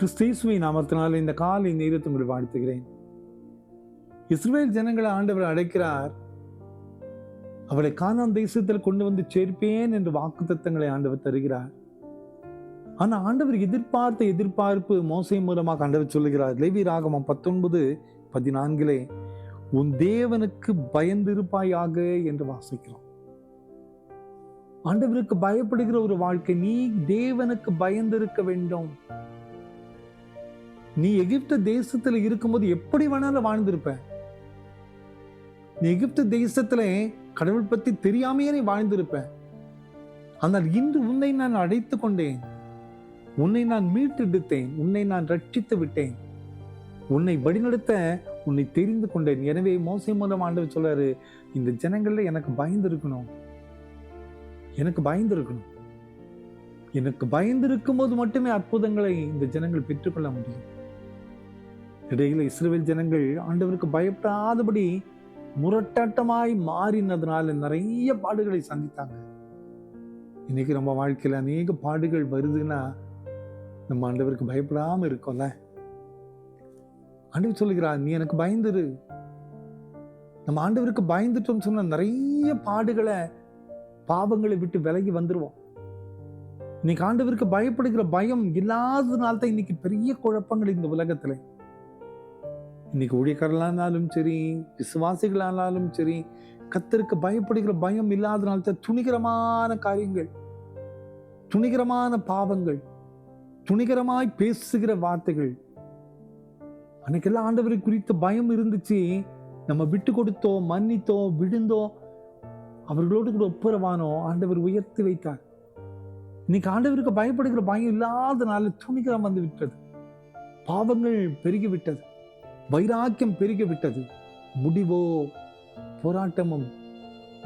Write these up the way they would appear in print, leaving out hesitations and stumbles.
கிறிஸ்தேசுவின் நாமத்தினால இந்த காலை நேரத்தை உங்களை வாழ்த்துகிறேன். இஸ்ரவேல் ஜனங்களை ஆண்டவர் அழைக்கிறார். அவளை கானான் தேசத்தில் கொண்டு வந்து சேர்ப்பேன் என்று வாக்குத்தத்தங்களை ஆண்டவர் தருகிறார். ஆனா ஆண்டவர் எதிர்பார்த்த எதிர்பார்ப்பு மோசே மூலமாக ஆண்டவர் சொல்லுகிறார். லேவியராகமம் 19:14 உன் தேவனுக்கு பயந்திருப்பாயாக என்று வாசிக்கிறோம். ஆண்டவருக்கு பயப்படுகிற ஒரு வாழ்க்கை. நீ தேவனுக்கு பயந்திருக்க வேண்டும். நீ எகிப்து தேசத்துல இருக்கும்போது எப்படி வேணாலும் வாழ்ந்திருப்ப. நீ எகிப்து தேசத்துல கடவுள் பத்தி தெரியாமையே நீ வாழ்ந்திருப்ப. ஆனால் இன்று உன்னை நான் அழைத்து கொண்டேன், உன்னை நான் மீட்டெடுத்தேன், உன்னை நான் ரட்சித்து விட்டேன், உன்னை வழிநடத்த உன்னை தெரிந்து கொண்டேன். எனவே மோசே மூலம் ஆண்டவர் சொல்றாரு, இந்த ஜனங்கள்ல எனக்கு பயந்திருக்கணும், எனக்கு பயந்திருக்கணும். எனக்கு பயந்திருக்கும் போது மட்டுமே அற்புதங்களை இந்த ஜனங்கள் பெற்றுக்கொள்ள முடியும். இடையில இஸ்ரவேல் ஜனங்கள் ஆண்டவருக்கு பயப்படாதபடி முரட்டாட்டமாய் மாறினதுனால நிறைய பாடுகளை சந்தித்தாங்க. இன்னைக்கு நம்ம வாழ்க்கையில அநேக பாடுகள் வருதுன்னா நம்ம ஆண்டவருக்கு பயப்படாம இருக்கோம்ல. ஆண்டவர் சொல்லுகிறார், நீ எனக்கு பயந்துரு. நம்ம ஆண்டவருக்கு பயந்துட்டோம் சொன்ன நிறைய பாடுகளை பாவங்களை விட்டு விலகி வந்துருவோம். இன்னைக்கு ஆண்டவருக்கு பயப்படுகிற பயம் இல்லாததுனால்தான் இன்னைக்கு பெரிய குழப்பங்கள் இந்த உலகத்துல. இன்னைக்கு ஊழியக்காரர்களானாலும் சரி, விசுவாசிகளானாலும் சரி, கர்த்தருக்கு பயப்படுகிற பயம் இல்லாதனால்தான் துணிகரமான காரியங்கள், துணிகரமான பாவங்கள், துணிகரமாய் பேசுகிற வார்த்தைகள். அன்னைக்கெல்லாம் ஆண்டவரை குறித்த பயம் இருந்துச்சு. நம்ம விட்டு கொடுத்தோ, மன்னித்தோ, விழுந்தோ, அவர்களோடு கூட ஒப்புரவானோ ஆண்டவர் உயர்த்தி வைத்தார். இன்னைக்கு ஆண்டவருக்கு பயப்படுகிற பயம் இல்லாதனால துணிகரம் வந்து விட்டது. பாவங்கள் பெருகிவிட்டது, வைராக்கியம் பெருகிவிட்டது. முடிவோ போராட்டமும்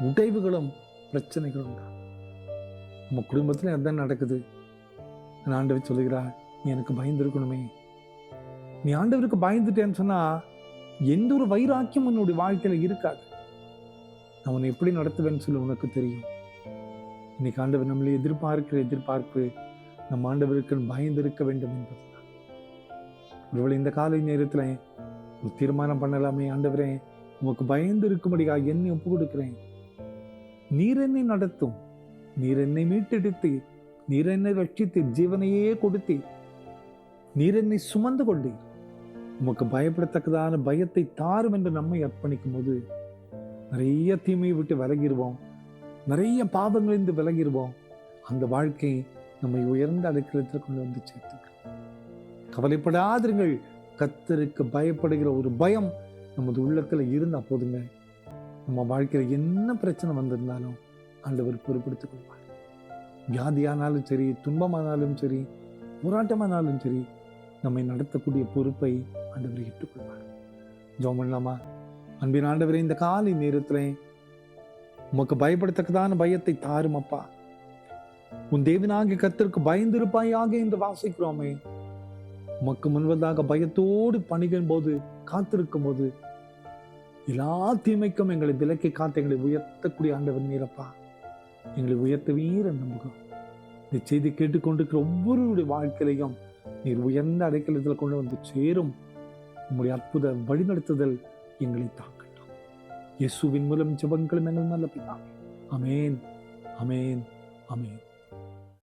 உடைவுகளும் பிரச்சனைகளும் தான். நம்ம குடும்பத்துல அதான் நடக்குது. ஆண்டவர் சொல்லுகிறார், நீ எனக்கு பயந்துருக்கணுமே. நீ ஆண்டவருக்கு பயந்துட்டேன்னு சொன்னா எந்த ஒரு வைராக்கியம் உன்னுடைய வாழ்க்கையில இருக்காது. நான் உன்னை எப்படி நடத்துவேன்னு சொல்லி உனக்கு தெரியும். இன்னைக்கு ஆண்டவர் நம்மளை எதிர்பார்க்கிற எதிர்பார்ப்பு நம்ம ஆண்டவருக்கு பயந்திருக்க வேண்டும் என்பதுதான். ஒருவேளை இந்த காலை நேரத்துல ஒரு தீர்மானம் பண்ணலாமே, ஆண்டவரே உமக்கு பயந்து இருக்கும்படியாக என்னை ஒப்பு கொடுக்கிறேன். நீர் என்னை நடத்தும், நீர் என்னை மீட்டெடுத்து, நீர் என்னை ரட்சித்து ஜீவனையே கொடுத்து, நீர் என்னை சுமந்து கொண்டீர். உமக்கு பயப்படத்தக்கதான பயத்தை தாரும் என்று நம்மை அர்ப்பணிக்கும் போது நிறைய தீமையை விட்டு விலகிடுவோம், நிறைய பாவங்களிலிருந்து விலகிடுவோம். அந்த வாழ்க்கை நம்மை உயர்ந்த அடைக்கலத்தில் கொண்டு வந்து சேர்த்துக்கிறோம். கவலைப்படாதிருங்கள். கர்த்தருக்கு பயப்படுகிற ஒரு பயம் நமது உள்ளத்துல இருந்தா போதுங்க. நம்ம வாழ்க்கையில என்ன பிரச்சனை வந்திருந்தாலும் ஆண்டவர் பொறுப்படுத்திக் கொள்வார். வியாதியானாலும் சரி, துன்பமானாலும் சரி, போராட்டமானாலும் சரி, நம்மை நடத்தக்கூடிய பொறுப்பை ஆண்டவர் ஏற்றுக்கொள்வார். ஜெபம் பண்ணலாமா? அன்பின் ஆண்டவரே, இந்த காலை நேரத்துல உமக்கு பயப்படத்தக்கதான பயத்தை தாரும் அப்பா. உன் தேவனாகிய கர்த்தருக்கு பயந்திருப்பாயாக என்று வாசிக்கிறோமே. உமக்கு முன்பதாக பயத்தோடு பணிகும் போது, காத்திருக்கும் போது எல்லா தீமைக்கும் எங்களை விலக்கி காத்து எங்களை உயர்த்தக்கூடிய ஆண்டவர் நீரப்பா. எங்களை உயர்த்த வீர நம்புகிறோம். இந்த செய்தி கேட்டுக்கொண்டிருக்கிற ஒவ்வொருடைய வாழ்க்கையிலையும் நீர் உயர்ந்த அடைக்கலத்தில் கொண்டு வந்து சேரும். உங்களுடைய அற்புத வழிநடத்துதல் எங்களை தாக்கட்டும். இயேசுவின் மூலம் ஜெபங்களும் எங்கள் நல்ல பிதாவே. ஆமென், ஆமென், ஆமென்.